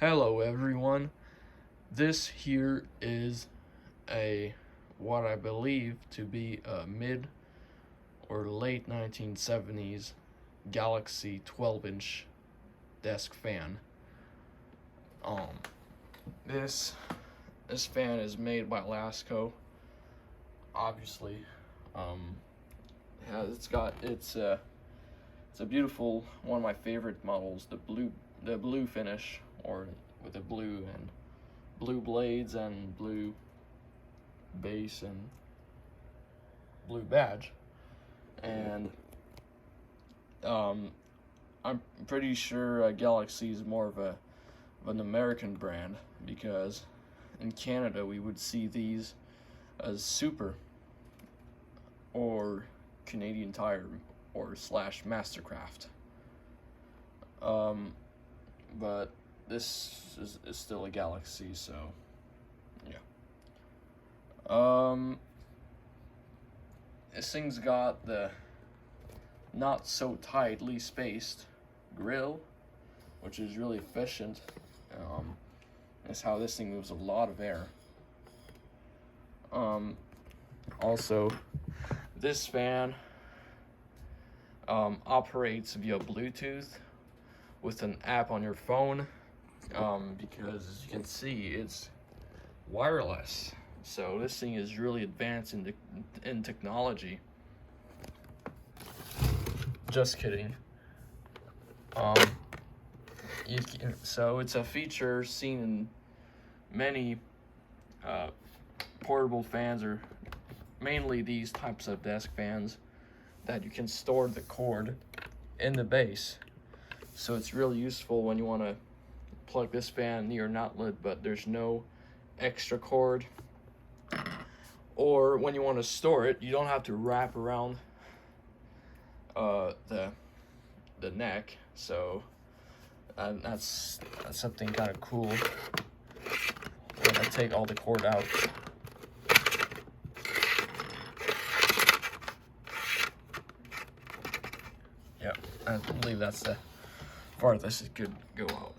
Hello everyone. This here is what I believe to be a mid or late 1970s Galaxy 12-inch desk fan. Um this fan is made by Lasko. Obviously, it's a beautiful, one of my favorite models, the blue finish, or with the blue blades and blue base and blue badge. And I'm pretty sure Galaxy is more of an American brand, because in Canada we would see these as Super or Canadian Tire or / Mastercraft. But this is still a Galaxy, so yeah. This thing's got the not so tightly spaced grill, which is really efficient. That's how this thing moves a lot of air. Also, this fan operates via Bluetooth with an app on your phone, because as you can see, it's wireless. So this thing is really advanced in technology. Just kidding. So it's a feature seen in many portable fans, or mainly these types of desk fans, that you can store the cord in the base. So it's really useful when you want to plug this fan near an outlet, but there's no extra cord. Or when you want to store it, you don't have to wrap around the neck. So that's something kind of cool. When I take all the cord out. Yep, I believe that's the farthest it could go out.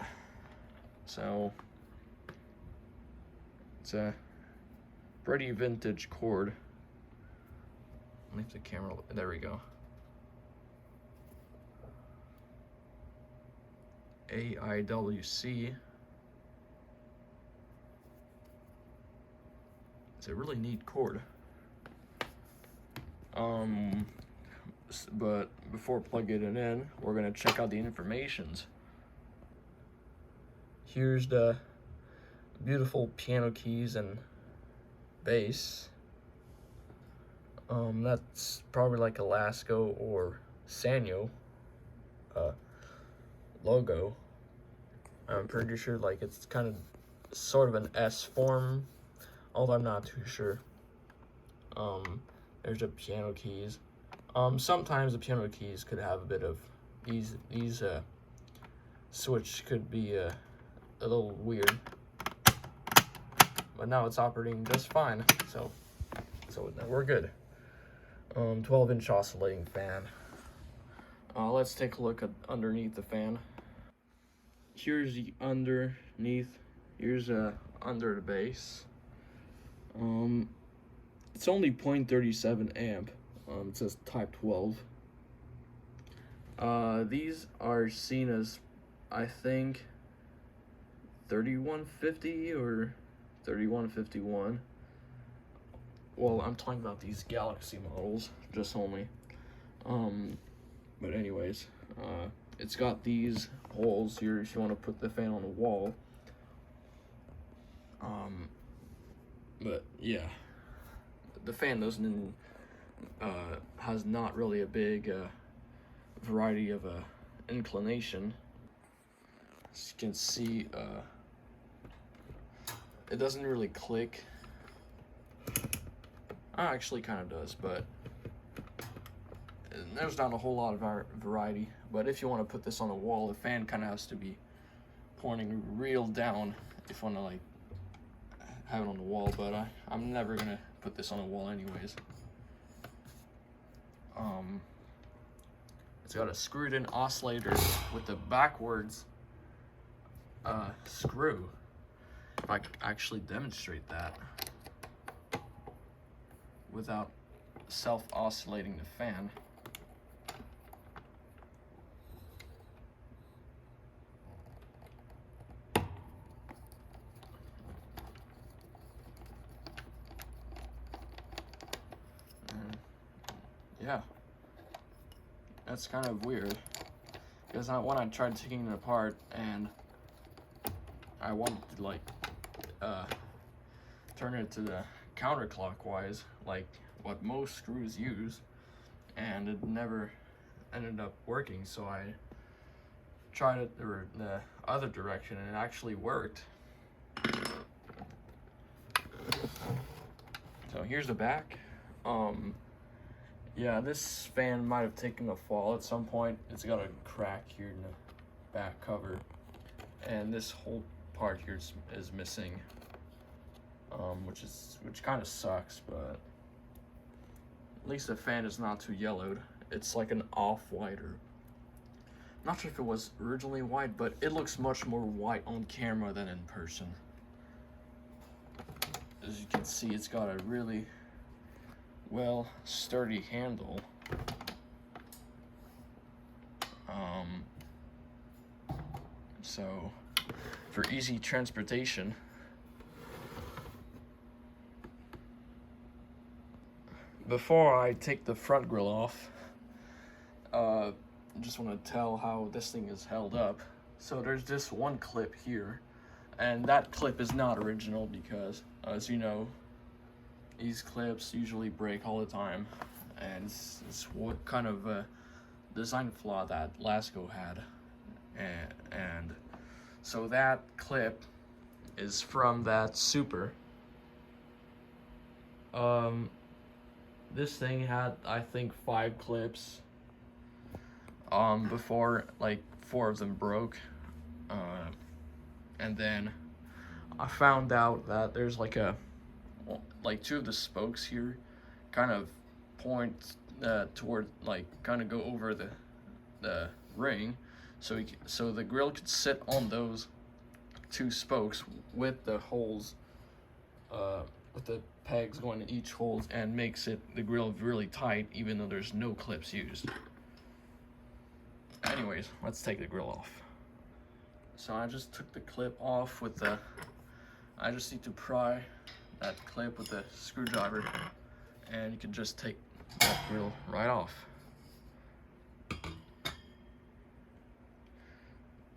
So it's a pretty vintage cord. Leave the camera, there we go. AIWC. It's a really neat cord. But before plugging it in, we're gonna check out the informations. Here's the beautiful piano keys and bass. That's probably like a Lasko or Sanyo logo. I'm pretty sure like it's kind of sort of an S form, although I'm not too sure. There's the piano keys. Sometimes the piano keys could have a bit of these switch could be a little weird, but now it's operating just fine, so we're good. 12-inch oscillating fan. Let's take a look at underneath the fan. Here's the underneath. Here's under the base. It's only 0.37 amp. It says type 12. These are seen as, I think, 3150 or 3151. Well, I'm talking about these Galaxy models, just only. But anyways, it's got these holes here if you want to put the fan on the wall. But yeah, the fan doesn't has not really a big variety of inclination. As you can see, it doesn't really click. Actually kind of does, but there's not a whole lot of variety. But if you want to put this on a wall, the fan kind of has to be pointing real down if you want to like have it on the wall, but I'm never gonna put this on a wall anyways. It's got a screwed in oscillator with the backwards screw. If I could actually demonstrate that without self-oscillating the fan. Yeah, that's kind of weird, because when I tried taking it apart and I wanted to like turn it to the counterclockwise, like what most screws use, and it never ended up working, so I tried it the other direction and it actually worked. So here's the back. Yeah, this fan might have taken a fall at some point. It's got a crack here in the back cover, and this whole part here is missing, which kind of sucks, but at least the fan is not too yellowed. It's like an off-white, or not sure if it was originally white, but it looks much more white on camera than in person. As you can see, it's got a really well sturdy handle. So for easy transportation. Before I take the front grill off, I just want to tell how this thing is held up. So there's this one clip here, and that clip is not original because, as you know, these clips usually break all the time, and it's what kind of design flaw that Lasko had, and so that clip is from that Super. This thing had, I think, 5 clips before like 4 of them broke, and then I found out that there's like 2 of the spokes here kind of point toward, like, kind of go over the ring, so the grill could sit on those 2 spokes with the holes, with the pegs going in each hole, and makes the grill really tight even though there's no clips used. Anyways, let's take the grill off. So I just took the clip off with I just need to pry that clip with the screwdriver, and you can just take that grill right off.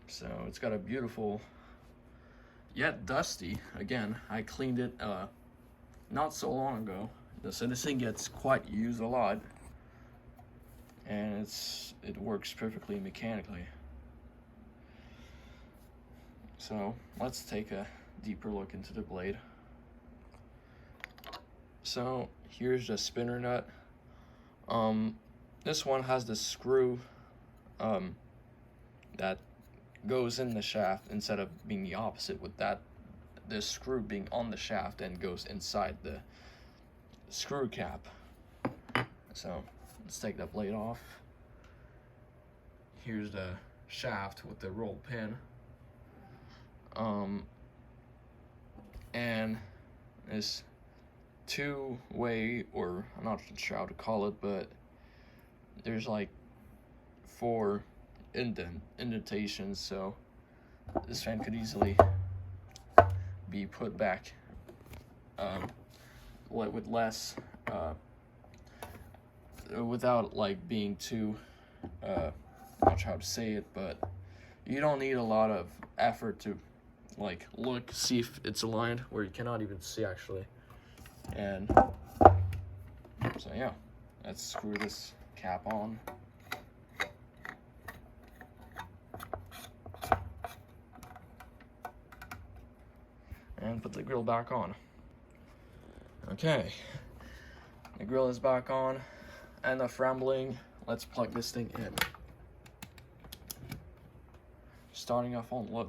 So it's got a beautiful, yet dusty, again, I cleaned it not so long ago, so this thing gets quite used a lot, and it works perfectly mechanically. So let's take a deeper look into the blade. So here's the spinner nut. This one has the screw that goes in the shaft instead of being the opposite, with the screw being on the shaft and goes inside the screw cap. So let's take that blade off. Here's the shaft with the roll pin. And this 2-way, or I'm not sure how to call it, but there's like 4 indentations, so this fan could easily be put back with less, without like being too, I'm not sure how to say it, but you don't need a lot of effort to like see if it's aligned, where you cannot even see actually. And so yeah, let's screw this cap on. And put the grill back on. Okay, the grill is back on. Enough rambling, let's plug this thing in. Starting off on low.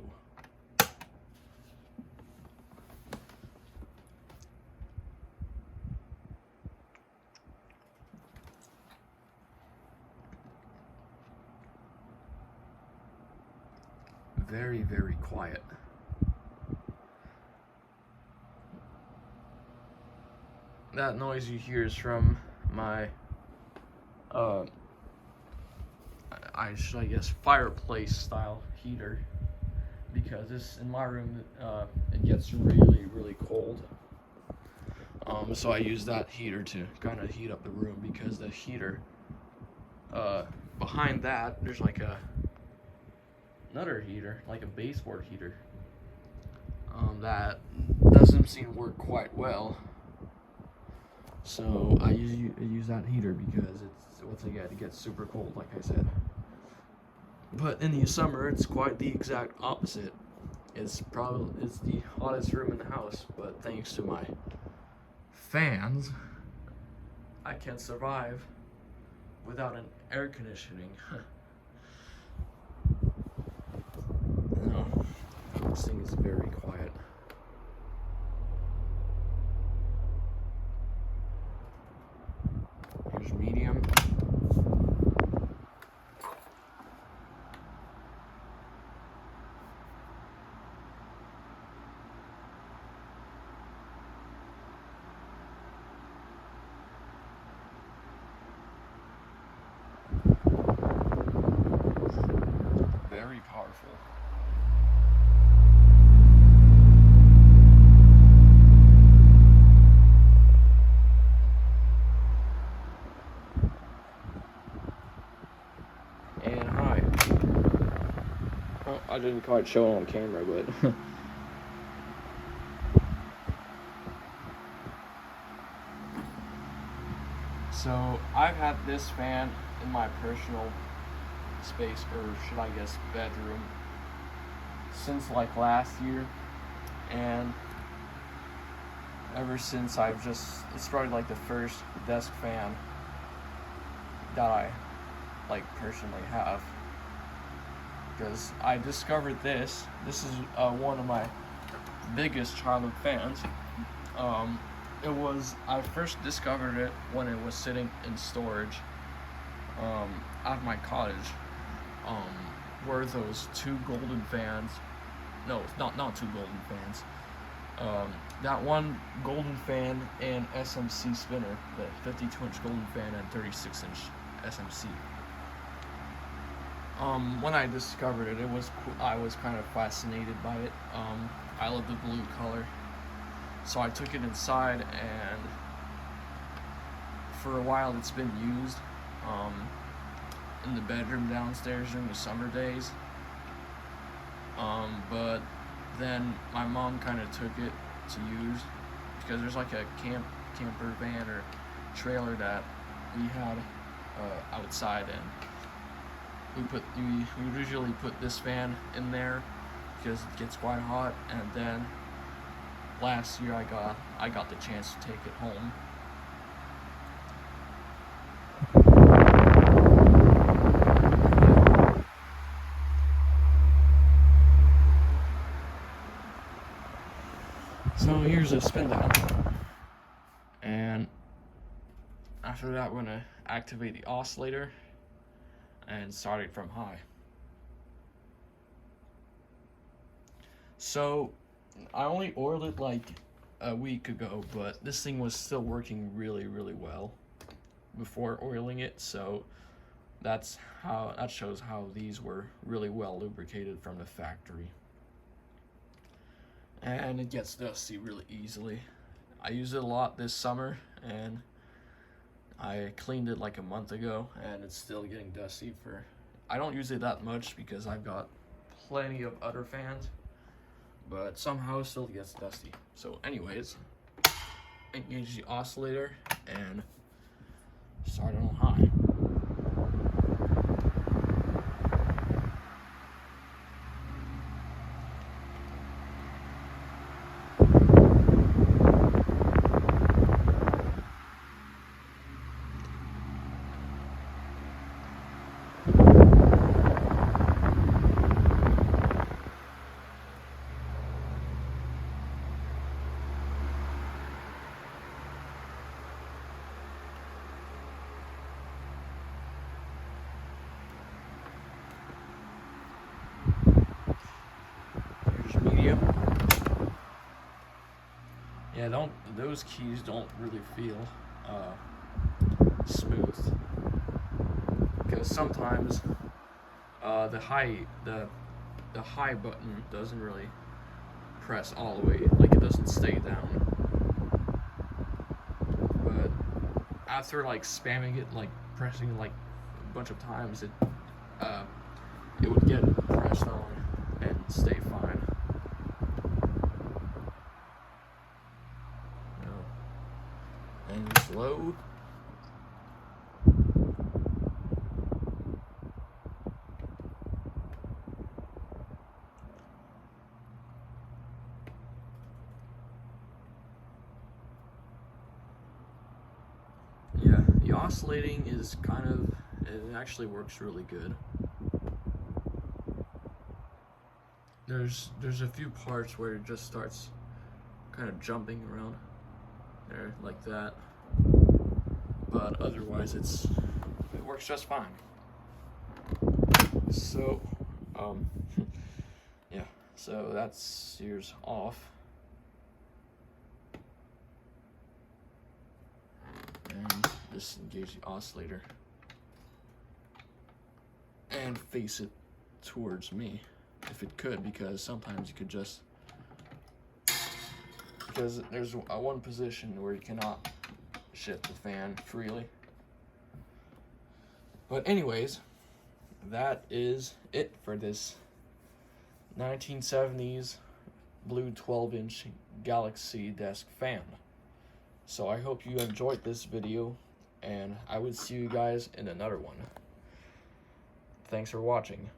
Very, very quiet. That noise you hear is from my I guess fireplace style heater, because this in my room it gets really cold. So I use that heater to kind of heat up the room, because the heater behind that there's like another heater, like a baseboard heater, that doesn't seem to work quite well. So I use that heater because it's, once again, it gets super cold, like I said. But in the summer, it's quite the exact opposite. It's the hottest room in the house, but thanks to my fans, I can survive without an air conditioning. No, this thing is very quiet. Here's medium. Very powerful. And hi. Oh, I didn't quite show it on camera, but so I've had this fan in my personal space, or should I guess bedroom, since like last year, and ever since it's probably like the first desk fan that I like personally have, because I discovered this is one of my biggest childhood fans. I first discovered it when it was sitting in storage at my cottage, were those two golden fans. No, not two golden fans. That one golden fan and SMC spinner, the 52-inch golden fan and 36-inch SMC. When I discovered it, I was kind of fascinated by it. I love the blue color, so I took it inside, and for a while it's been used in the bedroom downstairs during the summer days. But then my mom kind of took it to use, because there's like a camper van or trailer that we had outside, and we usually put this fan in there because it gets quite hot. And then last year I got the chance to take it home. So here's a spin down, and after that we're gonna activate the oscillator and start it from high. So I only oiled it like a week ago, but this thing was still working really well before oiling it, so that shows how these were really well lubricated from the factory. And it gets dusty really easily. I used it a lot this summer, and I cleaned it like a month ago, and it's still getting dusty. I don't use it that much because I've got plenty of other fans, but somehow it still gets dusty. So anyways, engage the oscillator and start it on high. you. Yeah, those keys don't really feel smooth, because sometimes the high button doesn't really press all the way, like it doesn't stay down. But after like spamming it, like pressing it like a bunch of times, it would get pressed on and stay fine. And slow. Yeah, the oscillating is it actually works really good. There's a few parts where it just starts kind of jumping around there like that, but otherwise it works just fine. So yeah, so that's yours off, and disengage the oscillator and face it towards me if it could, because sometimes you could just, because there's one position where you cannot shift the fan freely. But anyways, that is it for this 1970s blue 12-inch Galaxy desk fan. So I hope you enjoyed this video, and I would see you guys in another one. Thanks for watching.